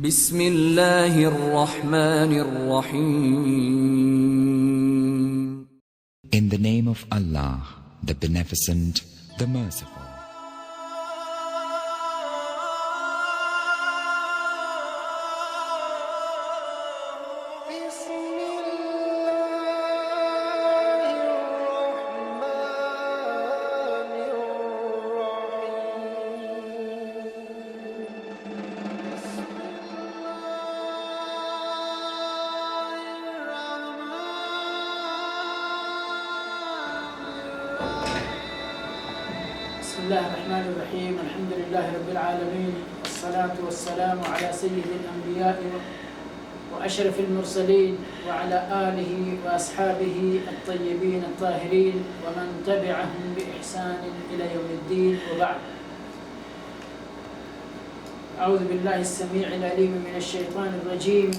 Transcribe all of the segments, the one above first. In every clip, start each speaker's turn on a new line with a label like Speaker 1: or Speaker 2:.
Speaker 1: بسم اللہ الرحمن الرحیم.
Speaker 2: In the name of Allah, the Beneficent, the Merciful.
Speaker 3: بسم الله الرحمن الرحيم. الحمد لله رب العالمين، والصلاة والسلام على سيد الأنبياء وأشرف المرسلين وعلى آله وأصحابه الطيبين الطاهرين ومن تبعهم بإحسان إلى يوم الدين، وبعد. أعوذ بالله السميع العليم من الشيطان الرجيم.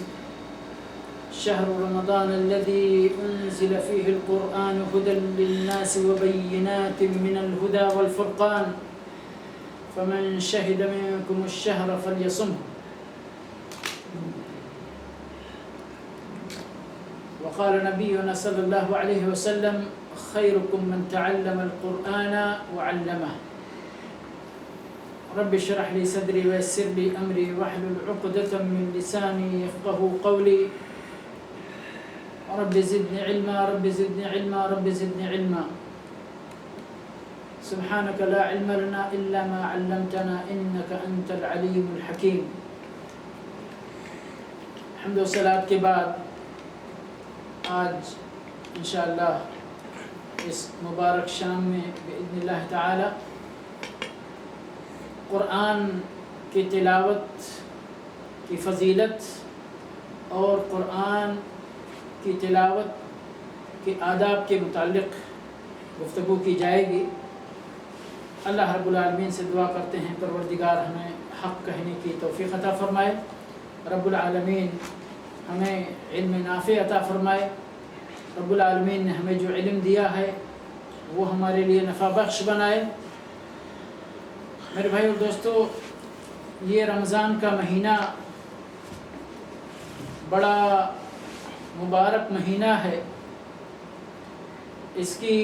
Speaker 3: شهر رمضان الذي أنزل فيه القرآن هدى للناس وبينات من الهدى والفرقان، فمن شهد منكم الشهر فليصمه. وقال نبينا صلى الله عليه وسلم: خيركم من تعلم القرآن وعلمه. رب اشرح لي صدري ويسر لي أمري واحلل عقدة من لساني يفقهوا قولي. رب زدني علما، رب زدني علما، رب زدني علما. سبحانك لا علم لنا إلا ما علمتنا إنك أنت العليم الحكيم. حمد و صلات کے بعد آج انشاءاللہ اس مبارک شام میں بإذن اللہ تعالی قرآن کی تلاوت کی فضیلت اور قرآن کی تلاوت کے آداب کے متعلق گفتگو کی جائے گی. اللہ رب العالمین سے دعا کرتے ہیں پروردگار ہمیں حق کہنے کی توفیق عطا فرمائے، رب العالمین ہمیں علم نافع عطا فرمائے، رب العالمین نے ہمیں جو علم دیا ہے وہ ہمارے لیے نفع بخش بنائے. میرے بھائی اور دوستو، یہ رمضان کا مہینہ بڑا مبارک مہینہ ہے. اس کی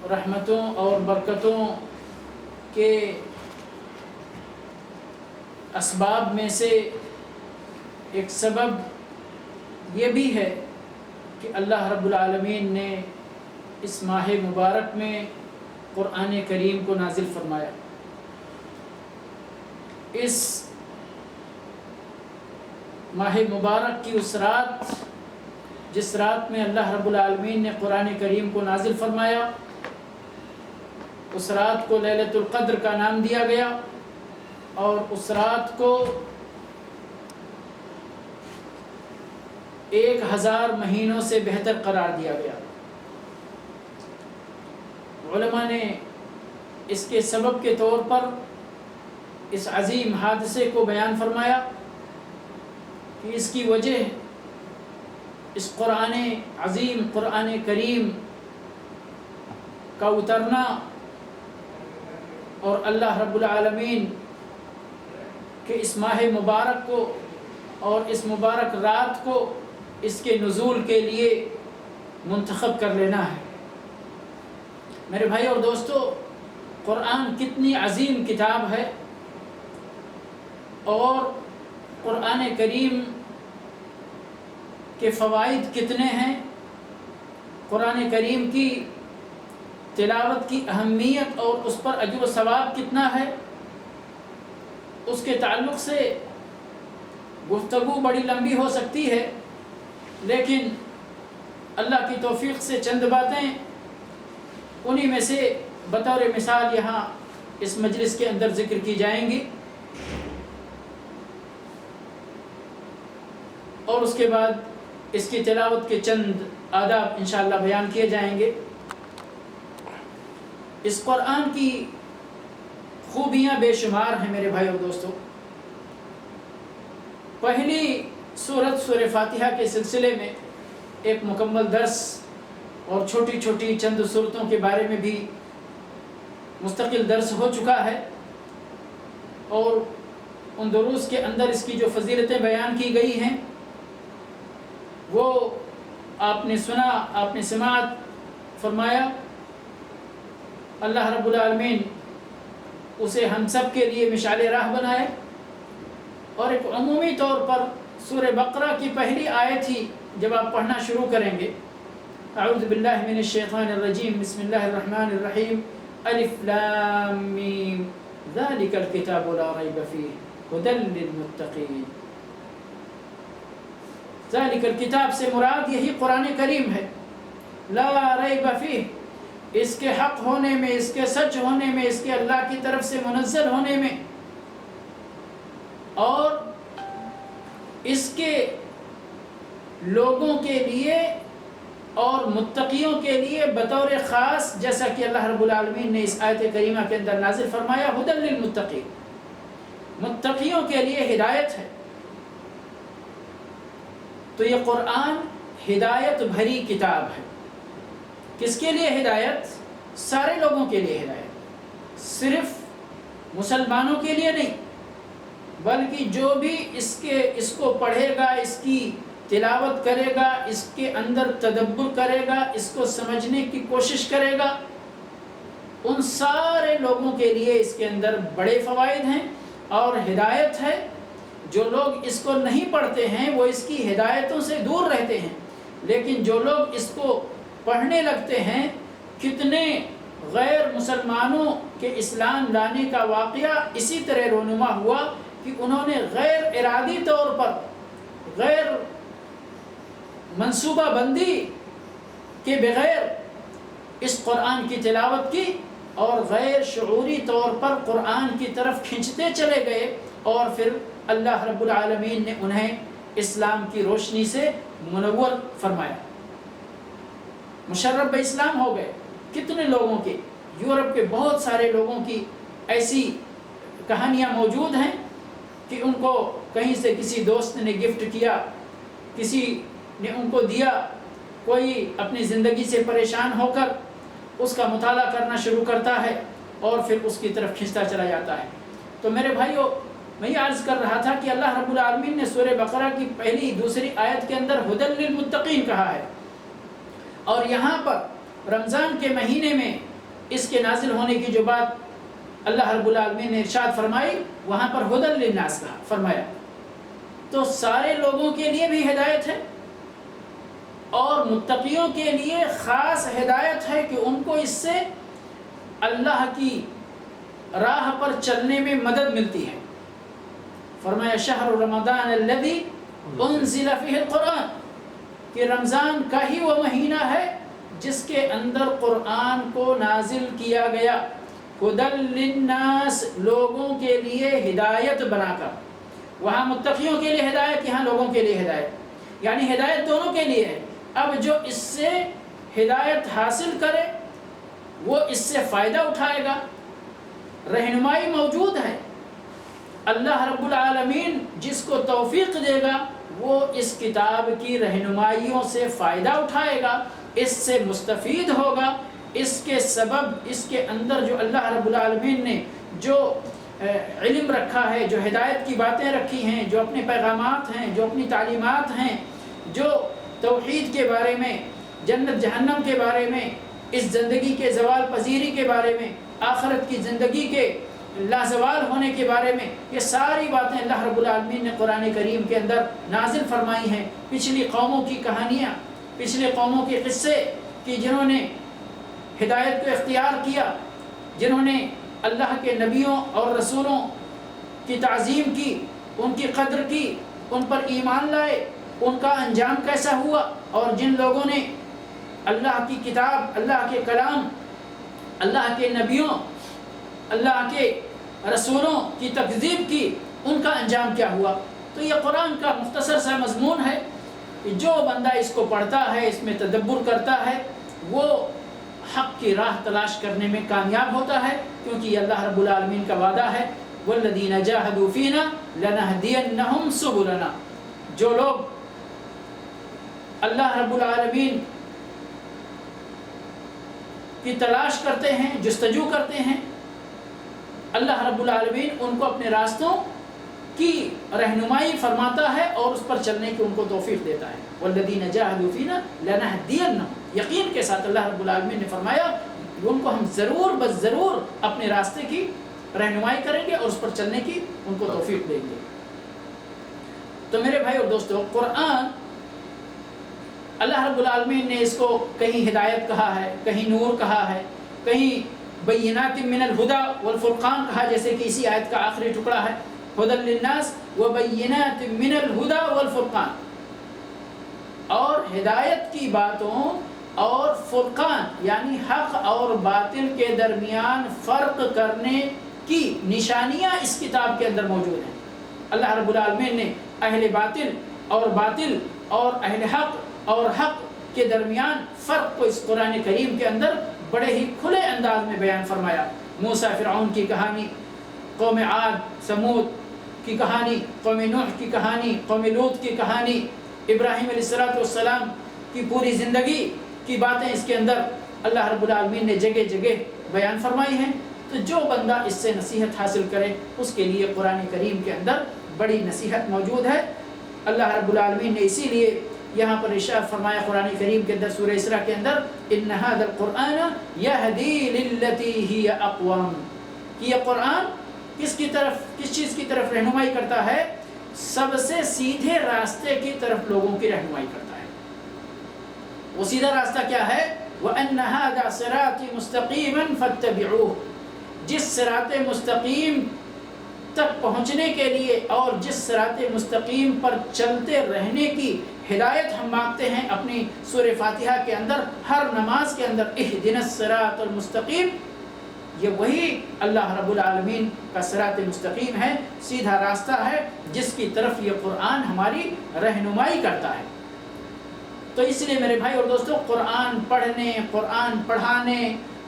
Speaker 3: رحمتوں اور برکتوں کے اسباب میں سے ایک سبب یہ بھی ہے کہ اللہ رب العالمین نے اس ماہ مبارک میں قرآن کریم کو نازل فرمایا. اس ماہ مبارک کی اس رات، جس رات میں اللہ رب العالمین نے قرآن کریم کو نازل فرمایا، اس رات کو لیلۃ القدر کا نام دیا گیا، اور اس رات کو 1000 مہینوں سے بہتر قرار دیا گیا. علماء نے اس کے سبب کے طور پر اس عظیم حادثے کو بیان فرمایا کہ اس کی وجہ اس قرآن عظیم، قرآن کریم کا اترنا اور اللہ رب العالمین کے اس ماہ مبارک کو اور اس مبارک رات کو اس کے نزول کے لیے منتخب کر لینا ہے. میرے بھائی اور دوستو، قرآن کتنی عظیم کتاب ہے، اور قرآن کریم کے فوائد کتنے ہیں، قرآن کریم کی تلاوت کی اہمیت اور اس پر اجر و ثواب کتنا ہے، اس کے تعلق سے گفتگو بڑی لمبی ہو سکتی ہے، لیکن اللہ کی توفیق سے چند باتیں انہی میں سے بطور مثال یہاں اس مجلس کے اندر ذکر کی جائیں گی، اور اس کے بعد اس کی تلاوت کے چند آداب انشاءاللہ بیان کیے جائیں گے. اس قرآن کی خوبیاں بے شمار ہیں میرے بھائی اور دوستو. پہلی سورت سورہ فاتحہ کے سلسلے میں ایک مکمل درس اور چھوٹی چھوٹی چند صورتوں کے بارے میں بھی مستقل درس ہو چکا ہے، اور ان دروس کے اندر اس کی جو فضیلتیں بیان کی گئی ہیں وہ آپ نے سنا، آپ نے سماعت فرمایا۔ اللہ رب العالمین اسے ہم سب کے لیے مشعل راہ بنائے، اور ایک عمومی طور پر سورہ بقرہ کی پہلی آیت ہی جب آپ پڑھنا شروع کریں گے، اعوذ باللہ من الشیطان الرجیم، بسم اللہ الرحمن الرحیم، الف لام میم، ذالک الکتاب لا ریب فیہ ھدی للمتقین۔ ذالک الکتاب سے مراد یہی قرآن کریم ہے، لا ریب فیہ، اس کے حق ہونے میں، اس کے سچ ہونے میں، اس کے اللہ کی طرف سے منزل ہونے میں، اور اس کے لوگوں کے لیے اور متقیوں کے لیے بطور خاص، جیسا کہ اللہ رب العالمین نے اس آیت کریمہ کے اندر نازل فرمایا، ھدی للمتقین، متقیوں کے لیے ہدایت ہے۔ تو یہ قرآن ہدایت بھری کتاب ہے۔ کس کے لیے ہدایت؟ سارے لوگوں کے لیے ہدایت، صرف مسلمانوں کے لیے نہیں، بلکہ جو بھی اس کو پڑھے گا، اس کی تلاوت کرے گا، اس کے اندر تدبر کرے گا، اس کو سمجھنے کی کوشش کرے گا، ان سارے لوگوں کے لیے اس کے اندر بڑے فوائد ہیں اور ہدایت ہے۔ جو لوگ اس کو نہیں پڑھتے ہیں وہ اس کی ہدایتوں سے دور رہتے ہیں، لیکن جو لوگ اس کو پڑھنے لگتے ہیں، کتنے غیر مسلمانوں کے اسلام لانے کا واقعہ اسی طرح رونما ہوا کہ انہوں نے غیر ارادی طور پر، غیر منصوبہ بندی کے بغیر اس قرآن کی تلاوت کی، اور غیر شعوری طور پر قرآن کی طرف کھنچتے چلے گئے، اور پھر اللہ رب العالمین نے انہیں اسلام کی روشنی سے منور فرمایا، مشرف اسلام ہو گئے۔ کتنے لوگوں کے، یورپ کے بہت سارے لوگوں کی ایسی کہانیاں موجود ہیں کہ ان کو کہیں سے کسی دوست نے گفٹ کیا، کسی نے ان کو دیا، کوئی اپنی زندگی سے پریشان ہو کر اس کا مطالعہ کرنا شروع کرتا ہے اور پھر اس کی طرف کھنچتا چلا جاتا ہے۔ تو میرے بھائیو، میں یہ عرض کر رہا تھا کہ اللہ رب العالمین نے سورہ بقرہ کی پہلی دوسری آیت کے اندر ھدی للمتقین کہا ہے، اور یہاں پر رمضان کے مہینے میں اس کے نازل ہونے کی جو بات اللہ رب العالمین نے ارشاد فرمائی، وہاں پر ھدی للناس کہا فرمایا۔ تو سارے لوگوں کے لیے بھی ہدایت ہے، اور متقیوں کے لیے خاص ہدایت ہے کہ ان کو اس سے اللہ کی راہ پر چلنے میں مدد ملتی ہے۔ فرمایا شہر رمضان الذی انزل فیہ القرآن، کہ رمضان کا ہی وہ مہینہ ہے جس کے اندر قرآن کو نازل کیا گیا، ھدی للناس، لوگوں کے لیے ہدایت بنا کر۔ وہاں متقیوں کے لیے ہدایت، یہاں لوگوں کے لیے ہدایت، یعنی ہدایت دونوں کے لیے ہے۔ اب جو اس سے ہدایت حاصل کرے وہ اس سے فائدہ اٹھائے گا، رہنمائی موجود ہے۔ اللہ رب العالمین جس کو توفیق دے گا وہ اس کتاب کی رہنمائیوں سے فائدہ اٹھائے گا، اس سے مستفید ہوگا، اس کے سبب، اس کے اندر جو اللہ رب العالمین نے جو علم رکھا ہے، جو ہدایت کی باتیں رکھی ہیں، جو اپنے پیغامات ہیں، جو اپنی تعلیمات ہیں، جو توحید کے بارے میں، جنت جہنم کے بارے میں، اس زندگی کے زوال پذیری کے بارے میں، آخرت کی زندگی کے لازوال ہونے کے بارے میں، یہ ساری باتیں اللہ رب العالمین نے قرآن کریم کے اندر نازل فرمائی ہیں۔ پچھلی قوموں کی کہانیاں، پچھلے قوموں کے قصے کہ جنہوں نے ہدایت کو اختیار کیا، جنہوں نے اللہ کے نبیوں اور رسولوں کی تعظیم کی، ان کی قدر کی، ان پر ایمان لائے، ان کا انجام کیسا ہوا، اور جن لوگوں نے اللہ کی کتاب، اللہ کے کلام، اللہ کے نبیوں، اللہ کے رسولوں کی تکذیب کی، ان کا انجام کیا ہوا۔ تو یہ قرآن کا مختصر سا مضمون ہے کہ جو بندہ اس کو پڑھتا ہے، اس میں تدبر کرتا ہے، وہ حق کی راہ تلاش کرنے میں کامیاب ہوتا ہے، کیونکہ یہ اللہ رب العالمین کا وعدہ ہے، وَالَّذِينَ جَاهَدُوا فِينَا لَنَهْدِيَنَّهُمْ سُبُلَنَا۔ جو لوگ اللہ رب العالمین کی تلاش کرتے ہیں، جستجو کرتے ہیں، اللہ رب العالمین ان کو اپنے راستوں کی رہنمائی فرماتا ہے اور اس پر چلنے کی ان کو توفیق دیتا ہے. والذین جاہدوا فینا لنہدینہم، یقین کے ساتھ اللہ رب العالمین نے فرمایا ان کو ہم ضرور بس ضرور اپنے راستے کی رہنمائی کریں گے اور اس پر چلنے کی ان کو توفیق دیں گے. تو میرے بھائی اور دوستو، قرآن اللہ رب العالمین نے اس کو کہیں ہدایت کہا ہے، کہیں نور کہا ہے، کہیں بینات من الہدی والفرقان کہا، جیسے کہ اسی آیت کا آخری ٹکڑا ہے ھدی للناس وبینات من الہدی والفرقان، اور ہدایت کی باتوں اور فرقان یعنی حق اور باطل کے درمیان فرق کرنے کی نشانیاں اس کتاب کے اندر موجود ہیں. اللہ رب العالمین نے اہل باطل اور اہل حق اور حق کے درمیان فرق کو اس قرآن کریم کے اندر بڑے ہی کھلے انداز میں بیان فرمایا. موسیٰ فرعون کی کہانی، قوم عاد سمود کی کہانی، قوم نوح کی کہانی، قوم لوط کی کہانی، ابراہیم علیہ السلام کی پوری زندگی کی باتیں اس کے اندر اللہ رب العالمین نے جگہ جگہ بیان فرمائی ہیں. تو جو بندہ اس سے نصیحت حاصل کرے اس کے لیے قرآن کریم کے اندر بڑی نصیحت موجود ہے. اللہ رب العالمین نے اسی لیے یہاں پر ارشاد فرمایا قرآن کریم کے اندر سورہ اسراء کے اندر ان ھذا القرآن یہدی للتی ہی اقوم، کہ یہ قرآن کس چیز کی طرف رہنمائی کرتا ہے؟ سب سے سیدھے راستے کی طرف لوگوں کی رہنمائی کرتا ہے. وہ سیدھا راستہ کیا ہے؟ وَأَنَّ هَذَا صِرَاطِي مُسْتَقِيمًا فَاتَّبِعُوهُ، جس صراط مستقیم تک پہنچنے کے لیے اور جس صراط مستقیم پر چلتے رہنے کی ہدایت ہم مانگتے ہیں اپنی سورہ فاتحہ کے اندر، ہر نماز کے اندر اہدنا الصراط المستقیم، یہ وہی اللہ رب العالمین کا صراط مستقیم ہے، سیدھا راستہ ہے جس کی طرف یہ قرآن ہماری رہنمائی کرتا ہے. تو اس لیے میرے بھائی اور دوستو، قرآن پڑھنے، قرآن پڑھانے،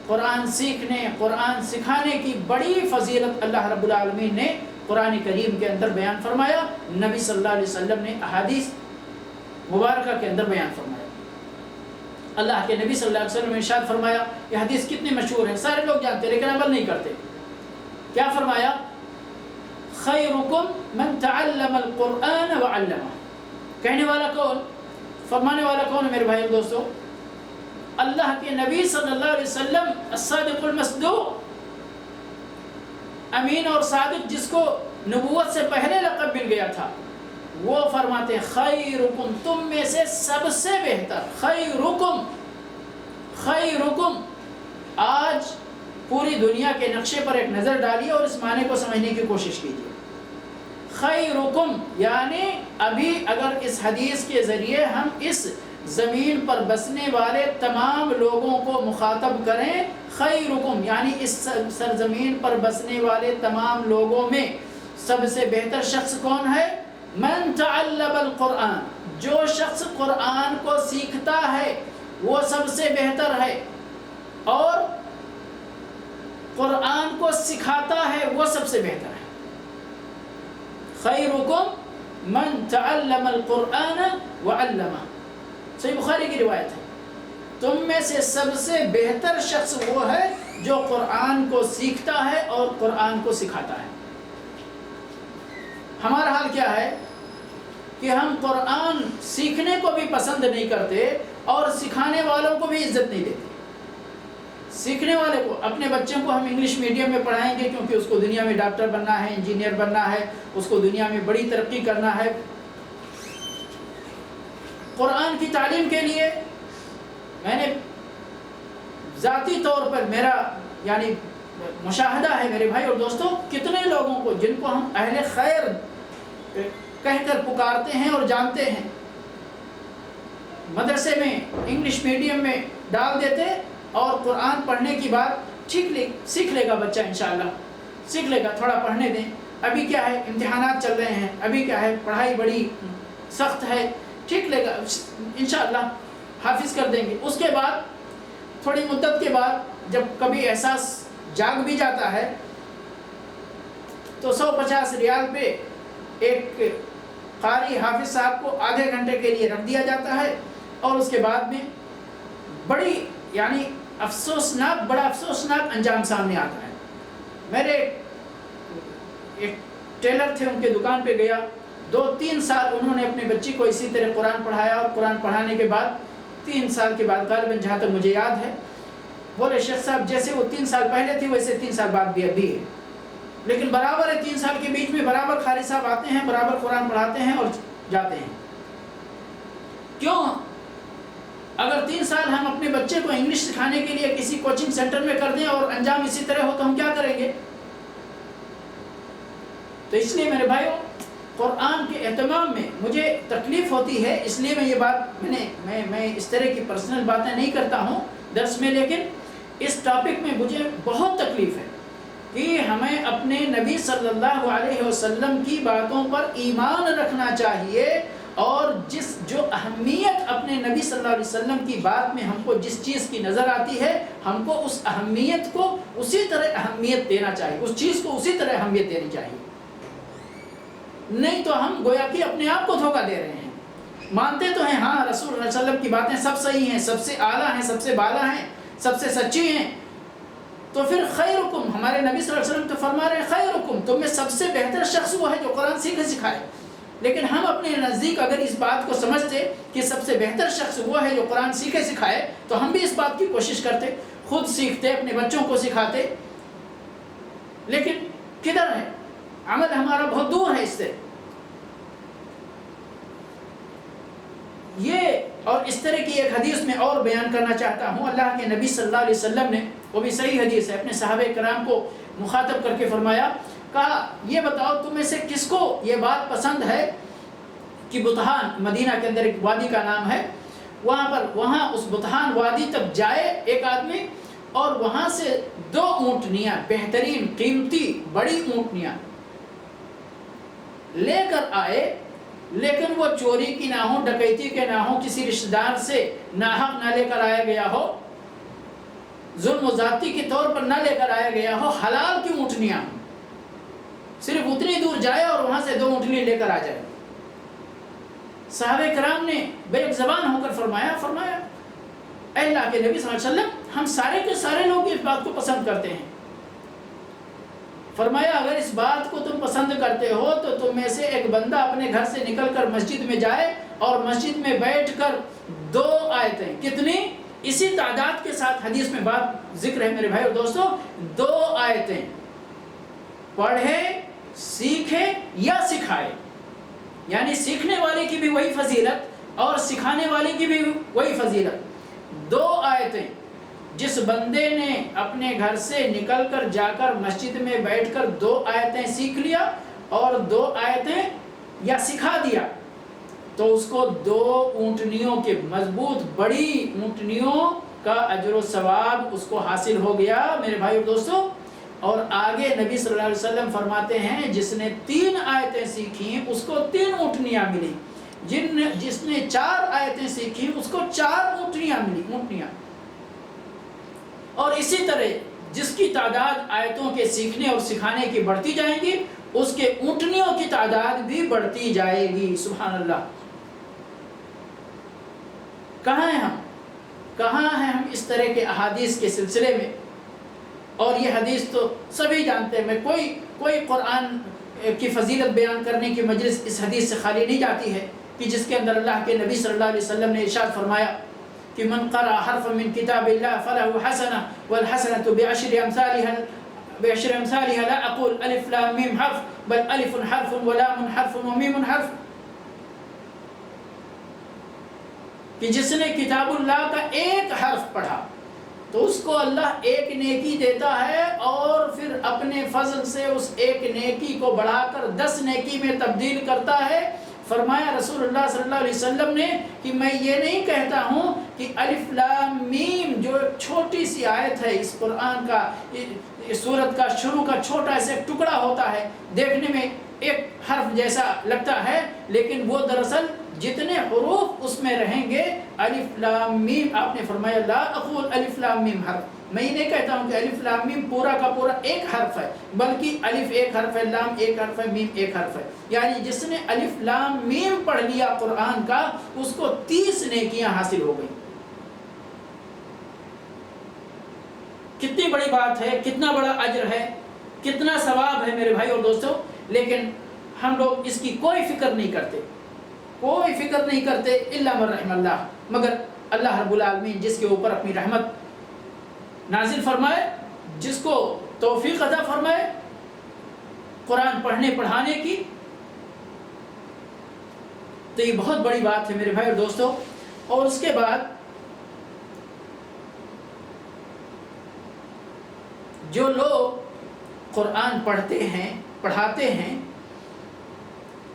Speaker 3: قرآن سیکھنے، قرآن سکھانے کی بڑی فضیلت اللہ رب العالمین نے قرآن کریم کے اندر بیان فرمایا. نبی صلی اللہ علیہ وسلم نے احادیث مبارکہ کے اندر بیان فرمایا. اللہ کے نبی صلی اللہ علیہ وسلم نے ارشاد فرمایا، یہ حدیث کتنی مشہور ہے، سارے لوگ جانتے ہیں لیکن عمل نہیں کرتے. کیا فرمایا؟ خیرکم من تعلم القرآن وعلمہ. کہنے والا کون؟ فرمانے والا کون ہے میرے بھائی اور دوستو؟ اللہ کے نبی صلی اللہ علیہ وسلم، الصادق المصدوق، امین اور صادق، جس کو نبوت سے پہلے لقب مل گیا تھا، وہ فرماتے ہیں خیرکم، تم میں سے سب سے بہتر، خیرکم خیرکم. آج پوری دنیا کے نقشے پر ایک نظر ڈالیے اور اس معنی کو سمجھنے کی کوشش کیجیے. خیرکم یعنی ابھی اگر اس حدیث کے ذریعے ہم اس زمین پر بسنے والے تمام لوگوں کو مخاطب کریں، خیرکم یعنی اس سرزمین پر بسنے والے تمام لوگوں میں سب سے بہتر شخص کون ہے؟ من تعلم القرآن، جو شخص قرآن کو سیکھتا ہے وہ سب سے بہتر ہے، اور قرآن کو سکھاتا ہے وہ سب سے بہتر ہے. خیرکم من تعلم القرآن وعلمہ، صحیح بخاری کی روایت ہے. تم میں سے سب سے بہتر شخص وہ ہے جو قرآن کو سیکھتا ہے اور قرآن کو سکھاتا ہے. ہمارا حال کیا ہے کہ ہم قرآن سیکھنے کو بھی پسند نہیں کرتے اور سکھانے والوں کو بھی عزت نہیں دیتے. سیکھنے والے کو، اپنے بچوں کو ہم انگلش میڈیم میں پڑھائیں گے کیونکہ اس کو دنیا میں ڈاکٹر بننا ہے، انجینئر بننا ہے، اس کو دنیا میں بڑی ترقی کرنا ہے. قرآن کی تعلیم کے لیے میں نے ذاتی طور پر میرا یعنی مشاہدہ ہے میرے بھائی اور دوستوں، کتنے لوگوں کو جن کو ہم اہل خیر کہہ کر پکارتے ہیں اور جانتے ہیں، مدرسے میں انگلش میڈیم میں ڈال دیتے اور قرآن پڑھنے کی بات سیکھ لے گا بچہ، انشاءاللہ سیکھ لے گا، تھوڑا پڑھنے دیں، ابھی کیا ہے امتحانات چل رہے ہیں، ابھی کیا ہے پڑھائی بڑی سخت ہے، ٹھیک لے گا انشاءاللہ حافظ کر دیں گے. اس کے بعد تھوڑی مدت کے بعد جب کبھی احساس جاگ بھی جاتا ہے تو 150 ریال پہ ایک قاری حافظ صاحب کو آدھے گھنٹے کے لیے رکھ دیا جاتا ہے، اور اس کے بعد میں بڑی یعنی بڑا افسوسناک انجام سامنے آتا ہے. میرے ایک ٹیلر تھے، ان کے دکان پہ گیا، 2-3 سال انہوں نے اپنے بچی کو اسی طرح قرآن پڑھایا، اور قرآن پڑھانے کے بعد 3 سال کے بعد غالباً جہاں تک مجھے یاد ہے، بولے شیخ صاحب جیسے وہ 3 سال پہلے تھی ویسے 3 سال بعد بھی ابھی ہے، لیکن برابر ہے 3 سال کے بیچ میں برابر قاری صاحب آتے ہیں، برابر قرآن پڑھاتے ہیں اور جاتے ہیں۔ کیوں؟ اگر 3 سال ہم اپنے بچے کو انگلش سکھانے کے لیے کسی کوچنگ سینٹر میں کر دیں اور انجام اسی طرح ہو تو ہم کیا کریں گے؟ تو اس لیے میرے بھائیوں، قرآن کے اہتمام میں مجھے تکلیف ہوتی ہے، اس لیے میں یہ بات میں اس طرح کی پرسنل باتیں نہیں کرتا ہوں درس میں، لیکن اس ٹاپک میں مجھے بہت تکلیف ہے کہ ہمیں اپنے نبی صلی اللہ علیہ وسلم کی باتوں پر ایمان رکھنا چاہیے، اور جو اہمیت اپنے نبی صلی اللہ علیہ وسلم کی بات میں ہم کو جس چیز کی نظر آتی ہے، ہم کو اس اہمیت کو اسی طرح اہمیت دینا چاہیے، اس چیز کو اسی طرح اہمیت دینی چاہیے، نہیں تو ہم گویا کہ اپنے آپ کو دھوکہ دے رہے ہیں۔ مانتے تو ہیں ہاں رسول اللہ علیہ وسلم کی باتیں سب صحیح ہیں، سب سے اعلیٰ ہیں، سب سے بالا ہیں، سب سے سچی ہیں، تو پھر خیرکم، ہمارے نبی صلی اللہ علیہ وسلم تو فرما رہے ہیں خیرکم، تم میں سب سے بہتر شخص وہ ہے جو قرآن سیکھے سکھائے، لیکن ہم اپنے نزدیک اگر اس بات کو سمجھتے کہ سب سے بہتر شخص وہ ہے جو قرآن سیکھے سکھائے تو ہم بھی اس بات کی کوشش کرتے، خود سیکھتے، اپنے بچوں کو سکھاتے، لیکن کدھر ہے؟ عمل ہمارا بہت دور ہے اس سے۔ یہ اور اس طرح کی ایک حدیث میں اور بیان کرنا چاہتا ہوں، اللہ کے نبی صلی اللہ علیہ وسلم نے، وہ بھی صحیح حدیث ہے، اپنے صحابہ کرام کو مخاطب کر کے فرمایا، کہا یہ بتاؤ تم میں سے کس کو یہ بات پسند ہے کہ بطحان، مدینہ کے اندر ایک وادی کا نام ہے، وہاں اس بطحان وادی تک جائے ایک آدمی، اور وہاں سے 2 اونٹنیاں، بہترین قیمتی بڑی اونٹنیاں لے کر آئے، لیکن وہ چوری کی نہ ہو، ڈکیتی کے نہ ہو، کسی رشتہ دار سے ناحق نہ لے کر آیا گیا ہو، ظلم و زیادتی کے طور پر نہ لے کر آیا گیا ہو، حلال کی اونٹنیاں، صرف اتنی دور جائے اور وہاں سے 2 اونٹنی لے کر آ جائے۔ صحابہ کرام نے بیک زبان ہو کر فرمایا اے اللہ کے نبی صلی اللہ علیہ وسلم، ہم سارے کے سارے لوگ اس بات کو پسند کرتے ہیں۔ فرمایا اگر اس بات کو تم پسند کرتے ہو تو تم میں سے ایک بندہ اپنے گھر سے نکل کر مسجد میں جائے اور مسجد میں بیٹھ کر 2 آیتیں، کتنی؟ اسی تعداد کے ساتھ حدیث میں بات ذکر ہے میرے بھائی اور دوستو، 2 آیتیں پڑھے، سیکھے یا سکھائے، یعنی سیکھنے والے کی بھی وہی فضیلت اور سکھانے والے کی بھی وہی فضیلت۔ 2 آیتیں جس بندے نے اپنے گھر سے نکل کر جا کر مسجد میں بیٹھ کر 2 آیتیں سیکھ لیا اور 2 آیتیں یا سکھا دیا، تو اس کو 2 اونٹنیوں کے مضبوط بڑی اونٹنیوں کا اجر و ثواب اس کو حاصل ہو گیا میرے بھائی اور دوستو۔ اور آگے نبی صلی اللہ علیہ وسلم فرماتے ہیں جس نے 3 آیتیں سیکھیں اس کو 3 اونٹنیاں ملی، جس نے 4 آیتیں سیکھیں اس کو 4 اونٹنیاں ملی، اونٹنیاں۔ اور اسی طرح جس کی تعداد آیتوں کے سیکھنے اور سکھانے کی بڑھتی جائیں گی اس کے اونٹنیوں کی تعداد بھی بڑھتی جائے گی۔ سبحان اللہ۔ کہاں ہیں ہم اس طرح کے احادیث کے سلسلے میں؟ اور یہ حدیث تو سبھی جانتے ہیں، میں کوئی قرآن کی فضیلت بیان کرنے کی مجلس اس حدیث سے خالی نہیں جاتی ہے کہ جس کے اندر اللہ کے نبی صلی اللہ علیہ وسلم نے ارشاد فرمایا کہ من قرأ حرفا من کتاب اللہ فلہ حسنہ والحسنۃ بعشر امثالها لا اقول الف لام میم حرف بل الف حرف ولام حرف ومیم حرف، کہ جس نے کتاب اللہ کا ایک حرف پڑھا تو اس کو اللہ ایک نیکی دیتا ہے اور پھر اپنے فضل سے اس ایک نیکی کو بڑھا کر 10 نیکی میں تبدیل کرتا ہے۔ فرمایا رسول اللہ صلی اللہ علیہ وسلم نے کہ میں یہ نہیں کہتا ہوں کہ الف لام میم جو چھوٹی سی آیت ہے اس قرآن کا، اس سورت کا شروع کا چھوٹا سا ایک ٹکڑا ہوتا ہے، دیکھنے میں ایک حرف جیسا لگتا ہے، لیکن وہ دراصل جتنے حروف اس میں رہیں گے الف لام میم، آپ نے فرمایا لا اقول الف لام میم حرف، میں یہ نہیں کہتا ہوں کہ الف لام میم پورا کا پورا ایک حرف ہے، بلکہ الف ایک حرف ہے، لام ایک حرف ہے، میم ایک حرف ہے، یعنی جس نے الف لام میم پڑھ لیا قرآن کا اس کو 30 نیکیاں حاصل ہو گئی۔ کتنی بڑی بات ہے، کتنا بڑا اجر ہے، کتنا ثواب ہے میرے بھائی اور دوستوں، لیکن ہم لوگ اس کی کوئی فکر نہیں کرتے، کوئی فکر نہیں کرتے الا من رحم اللہ، مگر اللہ رب العالمین جس کے اوپر اپنی رحمت نازل فرمائے، جس کو توفیق عطا فرمائے قرآن پڑھنے پڑھانے کی، تو یہ بہت بڑی بات ہے میرے بھائی اور دوستوں۔ اور اس کے بعد جو لوگ قرآن پڑھتے ہیں، پڑھاتے ہیں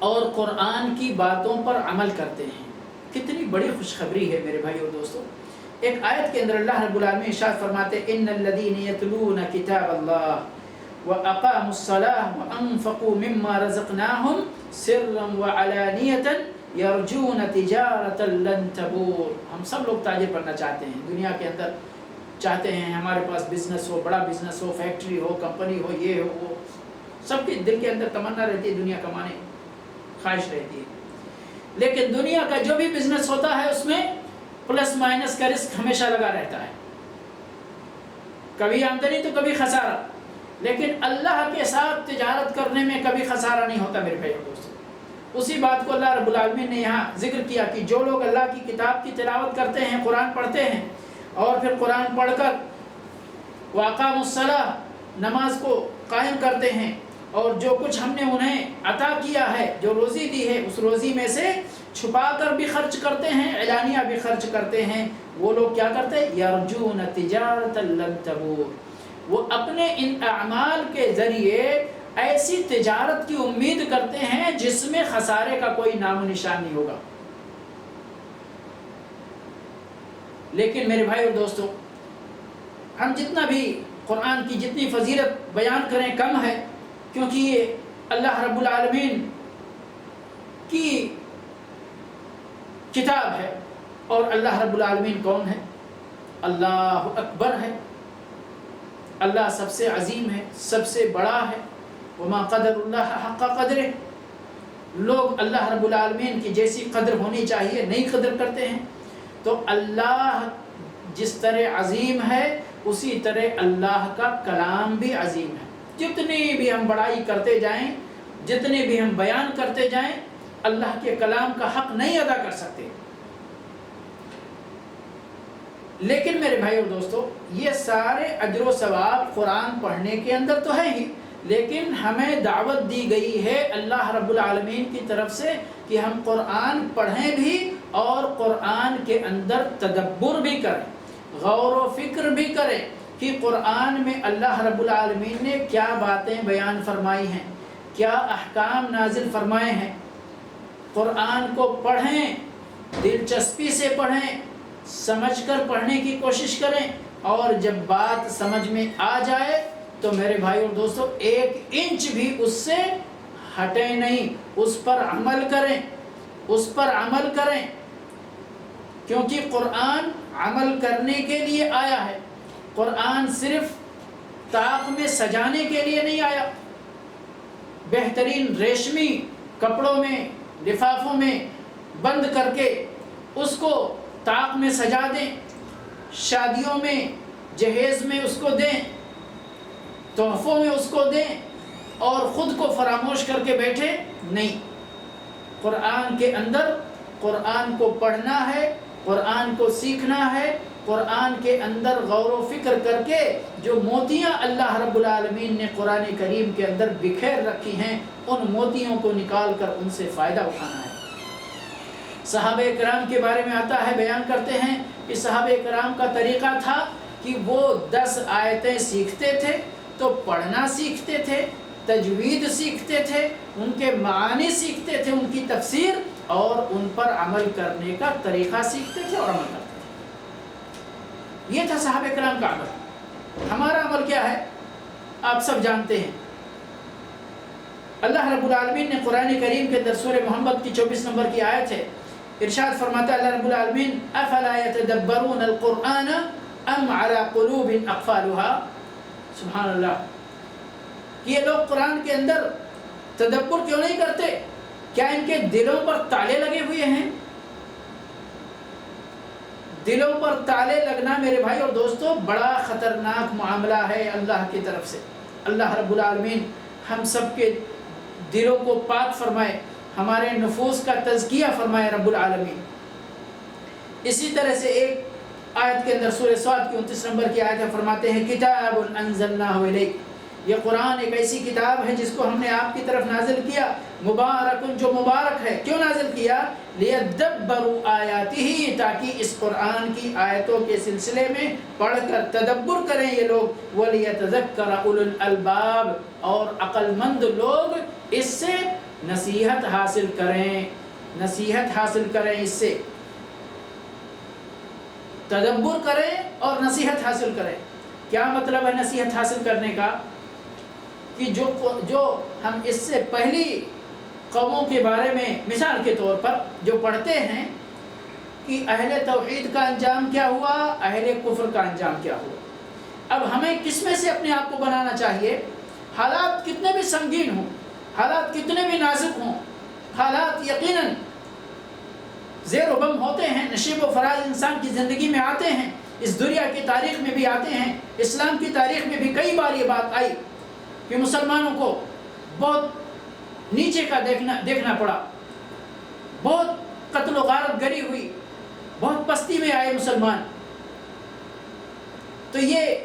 Speaker 3: اور قرآن کی باتوں پر عمل کرتے ہیں، کتنی بڑی خوشخبری ہے میرے بھائی اور دوستوں۔ ایک آیت کے اندر اللہ رب العالمین ارشاد فرماتے ان الذین یتلون کتاب اللہ واقاموا الصلاة وانفقوا مما رزقناهم سرا وعلانیة یرجون تجارة لن تبور۔ ہم سب لوگ تاجر بننا چاہتے ہیں، دنیا کے اندر چاہتے ہیں ہمارے پاس بزنس ہو، بڑا بزنس ہو، فیکٹری ہو، کمپنی ہو، یہ ہو وہ، سب کے دل کے اندر تمنا رہتی ہے، دنیا کمانے خواہش رہتی ہے۔ لیکن دنیا کا جو بھی بزنس ہوتا ہے اس میں پلس مائنس کا رسک ہمیشہ لگا رہتا ہے، کبھی آمدنی تو کبھی خسارہ، لیکن اللہ کے ساتھ تجارت کرنے میں کبھی خسارہ نہیں ہوتا میرے بھائی اور دوستو۔ اسی بات کو اللہ رب العالمین نے یہاں ذکر کیا کہ جو لوگ اللہ کی کتاب کی تلاوت کرتے ہیں، قرآن پڑھتے ہیں اور پھر قرآن پڑھ کر واقام الصلاۃ نماز کو قائم کرتے ہیں، اور جو کچھ ہم نے انہیں عطا کیا ہے، جو روزی دی ہے، اس روزی میں سے چھپا کر بھی خرچ کرتے ہیں، اعلانیہ بھی خرچ کرتے ہیں، وہ لوگ کیا کرتے ہیں؟ یرجون تجارۃ لن تبور، وہ اپنے ان اعمال کے ذریعے ایسی تجارت کی امید کرتے ہیں جس میں خسارے کا کوئی نام و نشان نہیں ہوگا۔ لیکن میرے بھائی اور دوستو، ہم جتنا بھی قرآن کی جتنی فضیلت بیان کریں کم ہے، کیونکہ یہ اللہ رب العالمین کی کتاب ہے، اور اللہ رب العالمین کون ہے؟ اللہ اکبر ہے، اللہ سب سے عظیم ہے، سب سے بڑا ہے۔ وما قدر اللہ حق قدرہ، لوگ اللہ رب العالمین کی جیسی قدر ہونی چاہیے نہیں قدر کرتے ہیں۔ تو اللہ جس طرح عظیم ہے اسی طرح اللہ کا کلام بھی عظیم ہے۔ جتنی بھی ہم بڑائی کرتے جائیں، جتنے بھی ہم بیان کرتے جائیں، اللہ کے کلام کا حق نہیں ادا کر سکتے۔ لیکن میرے بھائی اور دوستو، یہ سارے اجر و ثواب قرآن پڑھنے کے اندر تو ہے ہی، لیکن ہمیں دعوت دی گئی ہے اللہ رب العالمین کی طرف سے کہ ہم قرآن پڑھیں بھی اور قرآن کے اندر تدبر بھی کریں، غور و فکر بھی کریں کہ قرآن میں اللہ رب العالمین نے کیا باتیں بیان فرمائی ہیں، کیا احکام نازل فرمائے ہیں۔ قرآن کو پڑھیں، دلچسپی سے پڑھیں، سمجھ کر پڑھنے کی کوشش کریں، اور جب بات سمجھ میں آ جائے تو میرے بھائی اور دوستو 1 انچ بھی اس سے ہٹیں نہیں، اس پر عمل کریں، اس پر عمل کریں، کیونکہ قرآن عمل کرنے کے لیے آیا ہے۔ قرآن صرف طاق میں سجانے کے لیے نہیں آیا۔ بہترین ریشمی کپڑوں میں، لفافوں میں بند کر کے اس کو طاق میں سجا دیں، شادیوں میں جہیز میں اس کو دیں، تحفوں میں اس کو دیں، اور خود کو فراموش کر کے بیٹھے نہیں۔ قرآن کے اندر قرآن کو پڑھنا ہے، قرآن کو سیکھنا ہے، قرآن کے اندر غور و فکر کر کے جو موتیاں اللہ رب العالمین نے قرآن کریم کے اندر بکھیر رکھی ہیں، ان موتیوں کو نکال کر ان سے فائدہ اٹھانا ہے۔ صحابہ کرام کے بارے میں آتا ہے، بیان کرتے ہیں کہ صحابہ کرام کا طریقہ تھا کہ وہ 10 آیتیں سیکھتے تھے تو پڑھنا سیکھتے تھے، تجوید سیکھتے تھے، ان کے معانی سیکھتے تھے، ان کی تفسیر، اور ان پر عمل کرنے کا طریقہ سیکھتے تھے اور عمل کرتے تھے۔ یہ تھا صحابہ کرام کا عمل۔ ہمارا عمل کیا ہے آپ سب جانتے ہیں۔ اللہ رب العالمین نے قرآن کریم کے اندر سورہ محمد کی 24 نمبر کی آیت ہے، ارشاد فرماتا ہے اللہ رب العالمین افلا يتدبرون القرآن ام على قلوب اقفالها۔ سبحان اللہ، یہ لوگ قرآن کے اندر تدبر کیوں نہیں کرتے؟ کیا ان کے دلوں پر تالے لگے ہوئے ہیں؟ دلوں پر تالے لگنا میرے بھائی اور دوستو بڑا خطرناک معاملہ ہے اللہ کی طرف سے۔ اللہ رب العالمین ہم سب کے دلوں کو پاک فرمائے، ہمارے نفوس کا تزکیہ فرمائے رب العالمین۔ اسی طرح سے ایک آیت کے اندر سورہ صاد کی 29 نمبر کی آیت فرماتے ہیں کتاب انزلناہ الیک، یہ قرآن ایک ایسی کتاب ہے جس کو ہم نے آپ کی طرف نازل کیا، مبارک جو مبارک ہے۔ کیوں نازل کیا؟ لیدبروا آیاتہ، تاکہ اس قرآن کی آیتوں کے سلسلے میں پڑھ کر تدبر کریں یہ لوگ، ولیتذکر اولو الالباب، اور عقل مند لوگ اس سے نصیحت حاصل کریں، نصیحت حاصل کریں، اس سے تدبر کریں اور نصیحت حاصل کریں۔ کیا مطلب ہے نصیحت حاصل کرنے کا؟ کہ جو ہم اس سے پہلی قوموں کے بارے میں مثال کے طور پر جو پڑھتے ہیں کہ اہل توحید کا انجام کیا ہوا، اہل کفر کا انجام کیا ہوا، اب ہمیں کس میں سے اپنے آپ کو بنانا چاہیے؟ حالات کتنے بھی سنگین ہوں، حالات کتنے بھی نازک ہوں، حالات یقیناً زیر و بم ہوتے ہیں، نشیب و فراز انسان کی زندگی میں آتے ہیں، اس دنیا کی تاریخ میں بھی آتے ہیں، اسلام کی تاریخ میں بھی کئی بار یہ بات آئی کہ مسلمانوں کو بہت نیچے کا دیکھنا پڑا، بہت قتل و غارت گری ہوئی، بہت پستی میں آئے مسلمان۔ تو یہ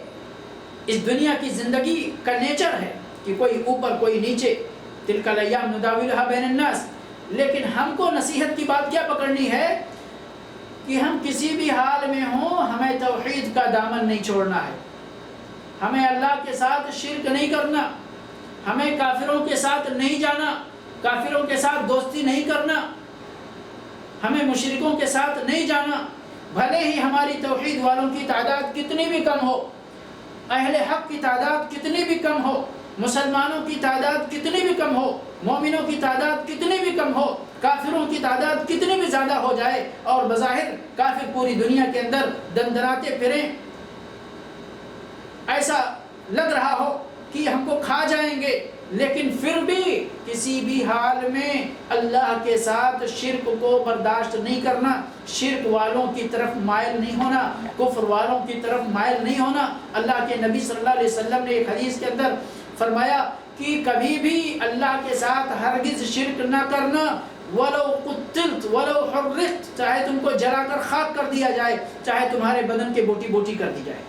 Speaker 3: اس دنیا کی زندگی کا نیچر ہے کہ کوئی اوپر کوئی نیچے، تلک الایام نداولها بین الناس۔ لیکن ہم کو نصیحت کی بات کیا پکڑنی ہے کہ ہم کسی بھی حال میں ہوں ہمیں توحید کا دامن نہیں چھوڑنا ہے، ہمیں اللہ کے ساتھ شرک نہیں کرنا، ہمیں کافروں کے ساتھ نہیں جانا، کافروں کے ساتھ دوستی نہیں کرنا، ہمیں مشرکوں کے ساتھ نہیں جانا، بھلے ہی ہماری توحید والوں کی تعداد کتنی بھی کم ہو، اہل حق کی تعداد کتنی بھی کم ہو، مسلمانوں کی تعداد کتنی بھی کم ہو، مومنوں کی تعداد کتنی بھی کم ہو، کافروں کی تعداد کتنی بھی زیادہ ہو جائے، اور بظاہر کافر پوری دنیا کے اندر دندراتے پھریں، ایسا لگ رہا ہو کہ ہم کو کھا جائیں گے، لیکن پھر بھی کسی بھی حال میں اللہ کے ساتھ شرک کو برداشت نہیں کرنا، شرک والوں کی طرف مائل نہیں ہونا، کفر والوں کی طرف مائل نہیں ہونا۔ اللہ کے نبی صلی اللہ علیہ وسلم نے ایک حدیث کے اندر فرمایا کہ کبھی بھی اللہ کے ساتھ ہرگز شرک نہ کرنا، وَلَوْ قُتِّلْتَ وَلَوْ حُرِّقْتَ، چاہے تم کو جلا کر خاک کر دیا جائے، چاہے تمہارے بدن کے بوٹی بوٹی کر دی جائے۔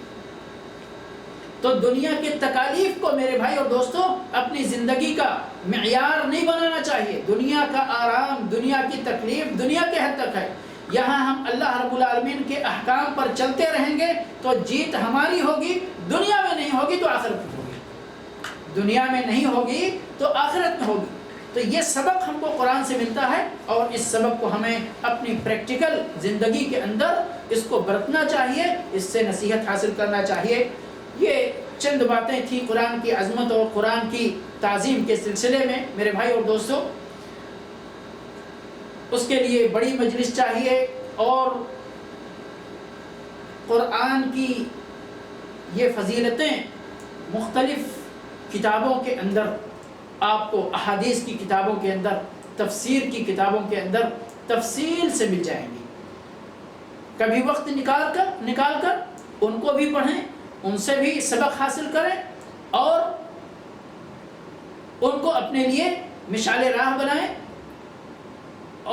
Speaker 3: تو دنیا کے تکالیف کو میرے بھائی اور دوستوں اپنی زندگی کا معیار نہیں بنانا چاہیے۔ دنیا کا آرام، دنیا کی تکلیف دنیا کے حد تک ہے، یہاں ہم اللہ رب العالمین کے احکام پر چلتے رہیں گے تو جیت ہماری ہوگی، دنیا میں نہیں ہوگی تو آخرت میں ہوگی، دنیا میں نہیں ہوگی تو آخرت میں ہوگی۔ تو یہ سبق ہم کو قرآن سے ملتا ہے، اور اس سبق کو ہمیں اپنی پریکٹیکل زندگی کے اندر اس کو برتنا چاہیے، اس سے نصیحت حاصل کرنا چاہیے۔ یہ چند باتیں تھیں قرآن کی عظمت اور قرآن کی تعظیم کے سلسلے میں میرے بھائی اور دوستوں۔ اس کے لیے بڑی مجلس چاہیے، اور قرآن کی یہ فضیلتیں مختلف کتابوں کے اندر آپ کو، احادیث کی کتابوں کے اندر، تفسیر کی کتابوں کے اندر تفصیل سے مل جائیں گی۔ کبھی وقت نکال کر ان کو بھی پڑھیں، ان سے بھی سبق حاصل کریں، اور ان کو اپنے لیے مشعل راہ بنائیں،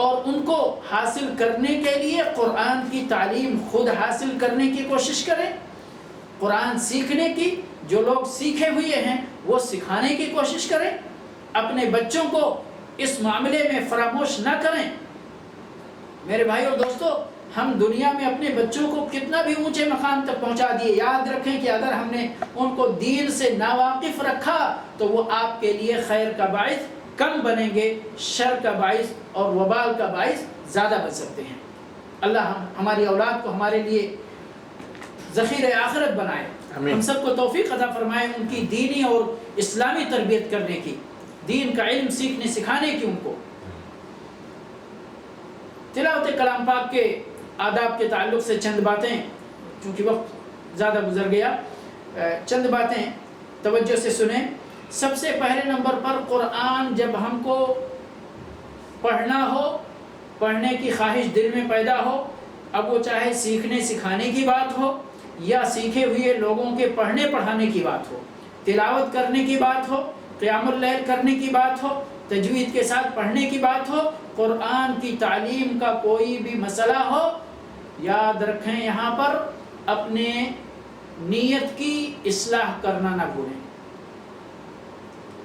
Speaker 3: اور ان کو حاصل کرنے کے لیے قرآن کی تعلیم خود حاصل کرنے کی کوشش کریں، قرآن سیکھنے کی، جو لوگ سیکھے ہوئے ہیں وہ سکھانے کی کوشش کریں، اپنے بچوں کو اس معاملے میں فراموش نہ کریں۔ میرے بھائی اور دوستو، ہم دنیا میں اپنے بچوں کو کتنا بھی اونچے مقام تک پہنچا دیے، یاد رکھیں کہ اگر ہم نے ان کو دین سے ناواقف رکھا تو وہ آپ کے لیے خیر کا باعث کم بنیں گے، شر کا باعث اور وبال کا باعث زیادہ بن سکتے ہیں۔ اللہ ہماری اولاد کو ہمارے لیے ذخیرہ آخرت بنائے، ہم سب کو توفیق عطا فرمائے ان کی دینی اور اسلامی تربیت کرنے کی، دین کا علم سیکھنے سکھانے کی ان کو۔ تلاوت کلام پاک کے آداب کے تعلق سے چند باتیں، چونکہ وقت زیادہ گزر گیا، چند باتیں توجہ سے سنیں۔ سب سے پہلے نمبر پر قرآن جب ہم کو پڑھنا ہو، پڑھنے کی خواہش دل میں پیدا ہو، اب وہ چاہے سیکھنے سکھانے کی بات ہو یا سیکھے ہوئے لوگوں کے پڑھنے پڑھانے کی بات ہو، تلاوت کرنے کی بات ہو قیام اللیل کرنے کی بات ہو، تجوید کے ساتھ پڑھنے کی بات ہو، قرآن کی تعلیم کا کوئی بھی مسئلہ ہو، یاد رکھیں یہاں پر اپنے نیت کی اصلاح کرنا نہ بھولیں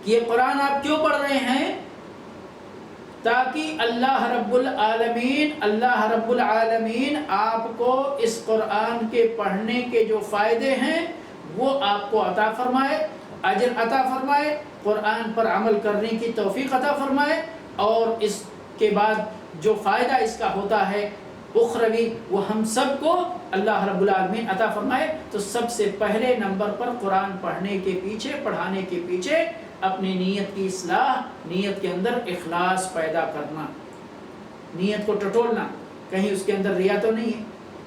Speaker 3: کہ یہ قرآن آپ کیوں پڑھ رہے ہیں، تاکہ اللہ رب العالمین آپ کو اس قرآن کے پڑھنے کے جو فائدے ہیں وہ آپ کو عطا فرمائے، اجر عطا فرمائے، قرآن پر عمل کرنے کی توفیق عطا فرمائے، اور اس کے بعد جو فائدہ اس کا ہوتا ہے اخروی وہ ہم سب کو اللہ رب العالمین عطا فرمائے۔ تو سب سے پہلے نمبر پر قرآن پڑھنے کے پیچھے، پڑھانے کے پیچھے اپنی نیت کی اصلاح، نیت کے اندر اخلاص پیدا کرنا، نیت کو ٹٹولنا، کہیں اس کے اندر ریا تو نہیں ہے،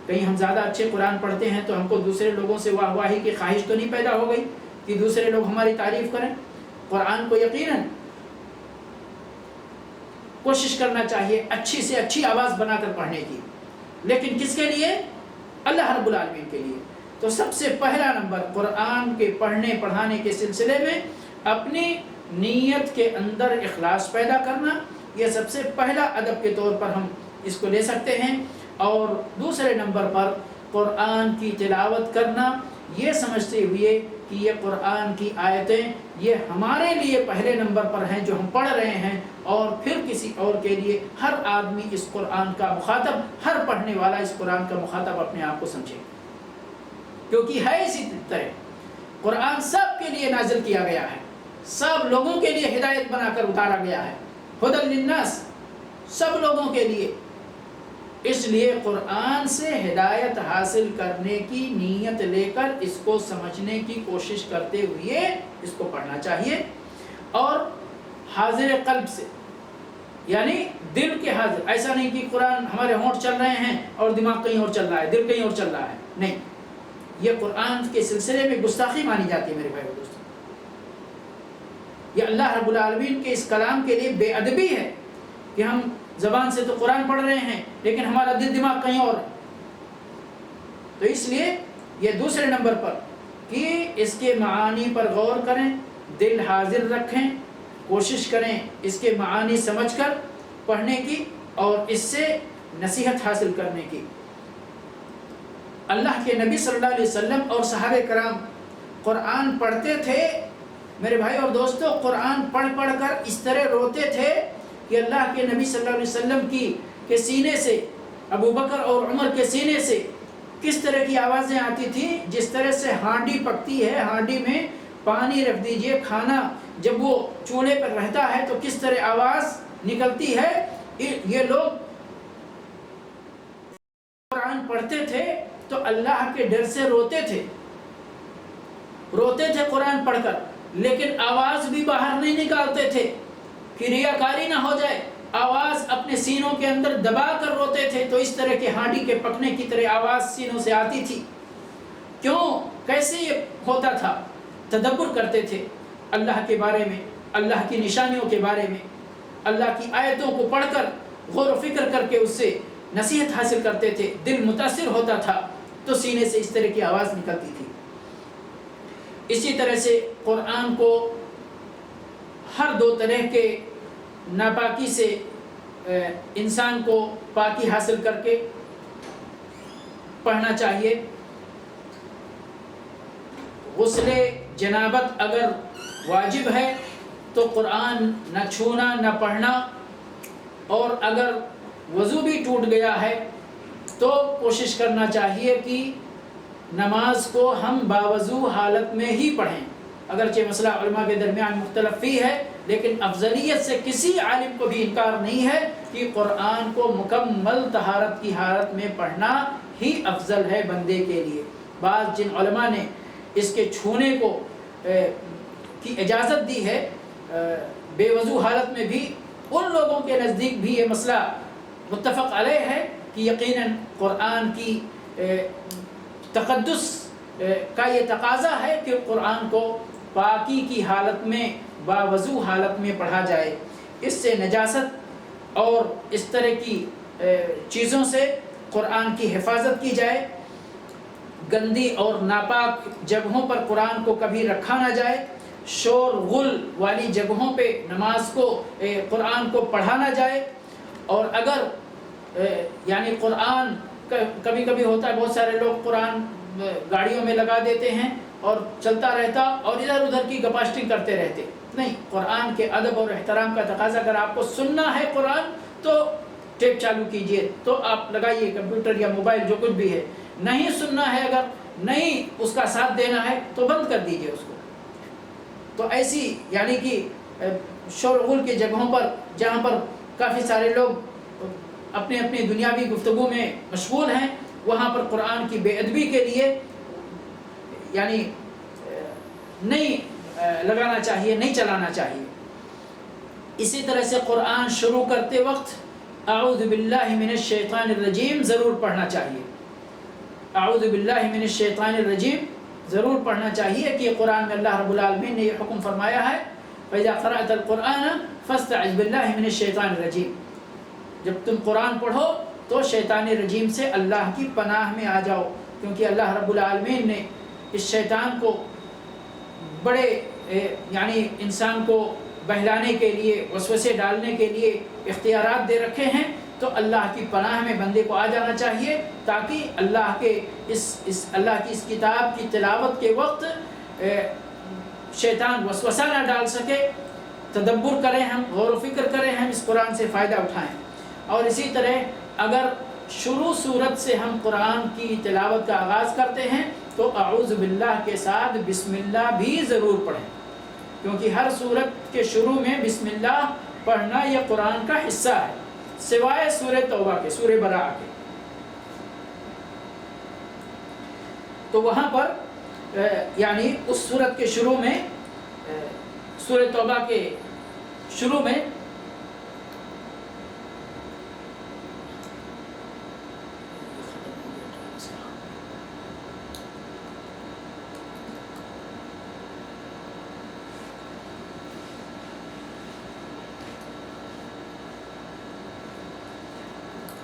Speaker 3: کہیں ہم زیادہ اچھے قرآن پڑھتے ہیں تو ہم کو دوسرے لوگوں سے واہ واہی کی خواہش تو نہیں پیدا ہو گئی کہ دوسرے لوگ ہماری تعریف کریں۔ قرآن کو یقیناً کوشش کرنا چاہیے اچھی سے اچھی آواز بنا کر پڑھنے کی، لیکن کس کے لیے؟ اللہ رب العالمین کے لیے۔ تو سب سے پہلا نمبر قرآن کے پڑھنے پڑھانے کے سلسلے میں اپنی نیت کے اندر اخلاص پیدا کرنا، یہ سب سے پہلا ادب کے طور پر ہم اس کو لے سکتے ہیں۔ اور دوسرے نمبر پر قرآن کی تلاوت کرنا، یہ سمجھتے ہوئے کہ یہ قرآن کی آیتیں یہ ہمارے لیے پہلے نمبر پر ہیں جو ہم پڑھ رہے ہیں، اور پھر کسی اور کے لیے ہر آدمی اس قرآن کا مخاطب، ہر پڑھنے والا اس قرآن کا مخاطب اپنے آپ کو سمجھے، کیونکہ ہے اسی طرح قرآن سب کے لیے نازل کیا گیا ہے، سب لوگوں کے لیے ہدایت بنا کر اتارا گیا ہے، ہدی للناس، سب لوگوں کے لیے۔ اس لیے قرآن سے ہدایت حاصل کرنے کی نیت لے کر اس کو سمجھنے کی کوشش کرتے ہوئے اس کو پڑھنا چاہیے، اور حاضر قلب سے، یعنی دل کے حاضر، ایسا نہیں کہ قرآن ہمارے ہونٹ چل رہے ہیں اور دماغ کہیں اور چل رہا ہے، دل کہیں اور چل رہا ہے، نہیں، یہ قرآن کے سلسلے میں گستاخی مانی جاتی ہے میرے بھائی اور دوستوں۔ یہ اللہ رب العالمین کے اس کلام کے لیے بے ادبی ہے کہ ہم زبان سے تو قرآن پڑھ رہے ہیں لیکن ہمارا دل دماغ کہیں اور ہے۔ تو اس لیے یہ دوسرے نمبر پر کہ اس کے معانی پر غور کریں، دل حاضر رکھیں، کوشش کریں اس کے معانی سمجھ کر پڑھنے کی اور اس سے نصیحت حاصل کرنے کی۔ اللہ کے نبی صلی اللہ علیہ وسلم اور صحابہ کرام قرآن پڑھتے تھے میرے بھائی اور دوستو، قرآن پڑھ پڑھ کر اس طرح روتے تھے کہ اللہ کے نبی صلی اللہ علیہ وسلم کے سینے سے، ابو بکر اور عمر کے سینے سے کس طرح کی آوازیں آتی تھیں، جس طرح سے ہانڈی پکتی ہے، ہانڈی میں پانی رکھ دیجئے، کھانا جب وہ چولہے پر رہتا ہے تو کس طرح آواز نکلتی ہے۔ یہ لوگ قرآن پڑھتے تھے تو اللہ کے ڈر سے روتے تھے قرآن پڑھ کر، لیکن آواز بھی باہر نہیں نکالتے تھے کہ ریاکاری نہ ہو جائے، آواز اپنے سینوں کے اندر دبا کر روتے تھے، تو اس طرح کے ہانڈی کے پکنے کی طرح آواز سینوں سے آتی تھی۔ کیوں؟ کیسے یہ ہوتا تھا؟ تدبر کرتے تھے اللہ کے بارے میں، اللہ کی نشانیوں کے بارے میں، اللہ کی آیتوں کو پڑھ کر غور و فکر کر کے اس سے نصیحت حاصل کرتے تھے، دل متاثر ہوتا تھا تو سینے سے اس طرح کی آواز نکلتی تھی۔ اسی طرح سے قرآن کو ہر دو طرح کے ناپاکی سے انسان کو پاکی حاصل کر کے پڑھنا چاہیے۔ غسل جنابت اگر واجب ہے تو قرآن نہ چھونا نہ پڑھنا، اور اگر وضو بھی ٹوٹ گیا ہے تو کوشش کرنا چاہیے کہ نماز کو ہم باوضو حالت میں ہی پڑھیں۔ اگرچہ مسئلہ علماء کے درمیان مختلف فی ہے، لیکن افضلیت سے کسی عالم کو بھی انکار نہیں ہے کہ قرآن کو مکمل طہارت کی حالت میں پڑھنا ہی افضل ہے بندے کے لیے۔ بعض جن علماء نے اس کے چھونے کو کی اجازت دی ہے بے وضو حالت میں بھی، ان لوگوں کے نزدیک بھی یہ مسئلہ متفق علیہ ہے کہ یقیناً قرآن کی تقدس کا یہ تقاضا ہے کہ قرآن کو پاکی کی حالت میں، باوضو حالت میں پڑھا جائے۔ اس سے نجاست اور اس طرح کی چیزوں سے قرآن کی حفاظت کی جائے، گندی اور ناپاک جگہوں پر قرآن کو کبھی رکھا نہ جائے، شور غل والی جگہوں پہ نماز کو قرآن کو پڑھا نہ جائے. اور اگر یعنی قرآن کبھی کبھی ہوتا ہے بہت سارے لوگ قرآن گاڑیوں میں لگا دیتے ہیں اور چلتا رہتا اور ادھر ادھر کی گپاشٹنگ کرتے رہتے. نہیں، قرآن کے ادب اور احترام کا تقاضا، اگر آپ کو سننا ہے قرآن تو ٹیپ چالو کیجئے، تو آپ لگائیے کمپیوٹر یا موبائل جو کچھ بھی ہے. نہیں سننا ہے، اگر نہیں اس کا ساتھ دینا ہے تو بند کر دیجئے اس کو. تو ایسی یعنی کہ شور غل کی جگہوں پر جہاں پر کافی سارے لوگ اپنی اپنی دنیاوی گفتگو میں مشغول ہیں، وہاں پر قرآن کی بے ادبی کے لیے یعنی نہیں لگانا چاہیے، نہیں چلانا چاہیے. اسی طرح سے قرآن شروع کرتے وقت اعوذ باللہ من الشیطان الرجیم ضرور پڑھنا چاہیے. اعوذ باللہ من الشیطان الرجیم ضرور پڑھنا چاہیے کہ قرآن میں اللہ رب العالمین نے یہ حکم فرمایا ہے فَإِذَا قَرَأْتَ الْقُرْآنَ فَاسْتَعِذْ بِاللَّهِ مِنَ الشَّيْطَانِ الرَّجِيمِ. جب تم قرآن پڑھو تو شیطان رجیم سے اللہ کی پناہ میں آ جاؤ، کیونکہ اللہ رب العالمین نے اس شیطان کو بڑے یعنی انسان کو بہلانے کے لیے، وسوسے ڈالنے کے لیے اختیارات دے رکھے ہیں. تو اللہ کی پناہ میں بندے کو آ جانا چاہیے تاکہ اللہ کے اللہ کی اس کتاب کی تلاوت کے وقت شیطان وسوسہ نہ ڈال سکے. تدبر کریں، ہم غور و فکر کریں، ہم اس قرآن سے فائدہ اٹھائیں. اور اسی طرح اگر شروع صورت سے ہم قرآن کی تلاوت کا آغاز کرتے ہیں تو اعوذ باللہ کے ساتھ بسم اللہ بھی ضرور پڑھیں، کیونکہ ہر صورت کے شروع میں بسم اللہ پڑھنا یہ قرآن کا حصہ ہے، سوائے سورہ توبہ کے، سورہ براءہ کے. تو وہاں پر یعنی اس صورت کے شروع میں، سورہ توبہ کے شروع میں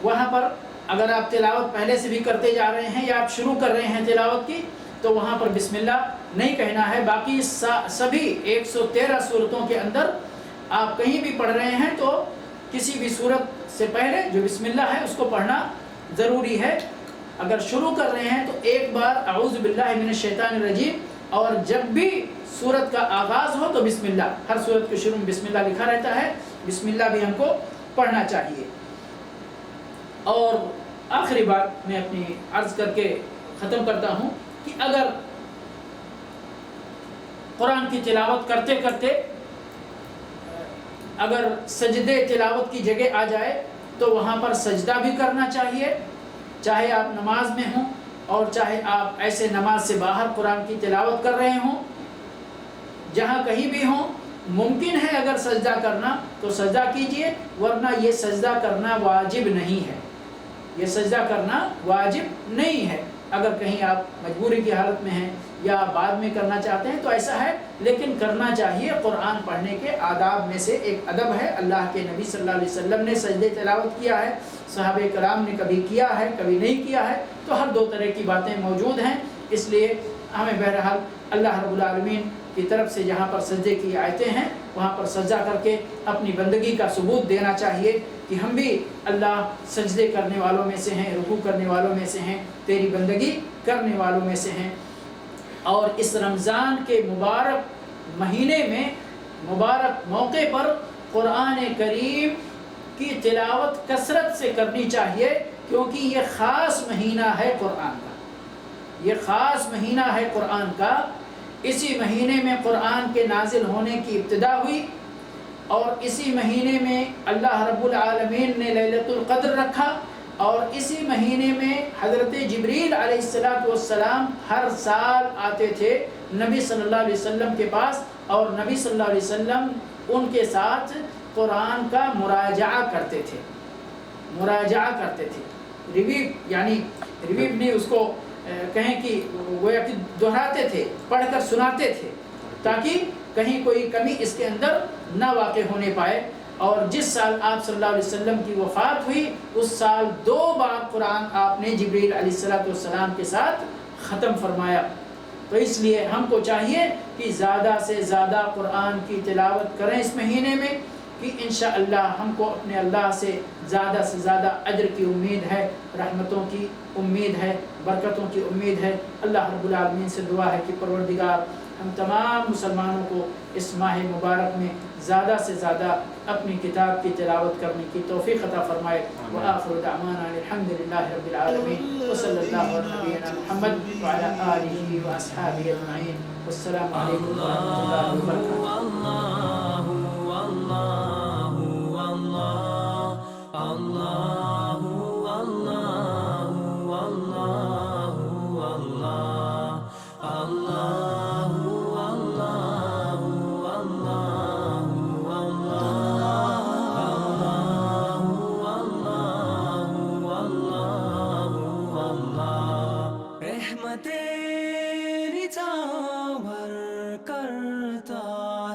Speaker 3: وہاں پر اگر آپ تلاوت پہلے سے بھی کرتے جا رہے ہیں یا آپ شروع کر رہے ہیں تلاوت کی تو وہاں پر بسم اللہ نہیں کہنا ہے. باقی سبھی 113 صورتوں کے اندر آپ کہیں بھی پڑھ رہے ہیں تو کسی بھی صورت سے پہلے جو بسم اللہ ہے اس کو پڑھنا ضروری ہے. اگر شروع کر رہے ہیں تو ایک بار اعوذ باللہ من الشیطان الرجیم، اور جب بھی صورت کا آغاز ہو تو بسم اللہ. ہر صورت کے شروع میں بسم اللہ لکھا رہتا ہے، بسم اللہ بھی ہم کو پڑھنا چاہیے. اور آخری بات میں اپنی عرض کر کے ختم کرتا ہوں کہ اگر قرآن کی تلاوت کرتے کرتے اگر سجدے تلاوت کی جگہ آ جائے تو وہاں پر سجدہ بھی کرنا چاہیے، چاہے آپ نماز میں ہوں اور چاہے آپ ایسے نماز سے باہر قرآن کی تلاوت کر رہے ہوں، جہاں کہیں بھی ہوں. ممکن ہے اگر سجدہ کرنا تو سجدہ کیجئے، ورنہ یہ سجدہ کرنا واجب نہیں ہے، یہ سجدہ کرنا واجب نہیں ہے. اگر کہیں آپ مجبوری کی حالت میں ہیں یا بعد میں کرنا چاہتے ہیں تو ایسا ہے، لیکن کرنا چاہیے. قرآن پڑھنے کے آداب میں سے ایک ادب ہے. اللہ کے نبی صلی اللہ علیہ وسلم نے سجدے تلاوت کیا ہے، صحابہ کرام نے کبھی کیا ہے کبھی نہیں کیا ہے، تو ہر دو طرح کی باتیں موجود ہیں. اس لیے ہمیں بہرحال اللہ رب العالمین کی طرف سے جہاں پر سجدے کی آیتیں ہیں وہاں پر سجدہ کر کے اپنی بندگی کا ثبوت دینا چاہیے کہ ہم بھی اللہ سجدے کرنے والوں میں سے ہیں، رکوع کرنے والوں میں سے ہیں، تیری بندگی کرنے والوں میں سے ہیں. اور اس رمضان کے مبارک مہینے میں، مبارک موقع پر قرآن کریم کی تلاوت کثرت سے کرنی چاہیے، کیونکہ یہ خاص مہینہ ہے قرآن کا، یہ خاص مہینہ ہے قرآن کا. اسی مہینے میں قرآن کے نازل ہونے کی ابتدا ہوئی، اور اسی مہینے میں اللہ رب العالمین نے لیلۃ القدر رکھا، اور اسی مہینے میں حضرت جبریل علیہ السلام ہر سال آتے تھے نبی صلی اللہ علیہ وسلم کے پاس، اور نبی صلی اللہ علیہ وسلم ان کے ساتھ قرآن کا مراجعہ کرتے تھے، ریویو، یعنی ریویو نہیں اس کو کہیں کہ وہ دہراتے تھے، پڑھ کر سناتے تھے تاکہ کہیں کوئی کمی اس کے اندر نہ واقع ہونے پائے. اور جس سال آپ صلی اللہ علیہ وسلم کی وفات ہوئی اس سال 2 بار قرآن آپ نے جبریل علیہ السلام کے ساتھ ختم فرمایا. تو اس لیے ہم کو چاہیے کہ زیادہ سے زیادہ قرآن کی تلاوت کریں اس مہینے میں، کہ انشاءاللہ ہم کو اپنے اللہ سے زیادہ اجر کی امید ہے، رحمتوں کی امید ہے، برکتوں کی امید ہے۔ اللہ رب العالمین سے دعا ہے کہ پروردگار ہم تمام مسلمانوں کو اس ماہ مبارک میں زیادہ سے زیادہ اپنی کتاب کی تلاوت کرنے کی توفیق عطا فرمائے۔ وآخر دعوانا الحمدللہ رب العالمین وصلی اللہ علی نبینا محمد وعلی آلہ واصحابہ اجمعین۔ والسلام علیکم ورحمۃ اللہ وبرکاتہ۔
Speaker 4: تیری چاور کرتا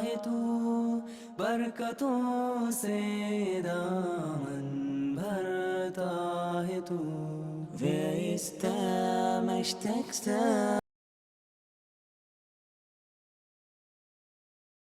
Speaker 4: ہے تو، برکتوں سے دامن بھرتا ہے تو. Wer ist da mächtigste?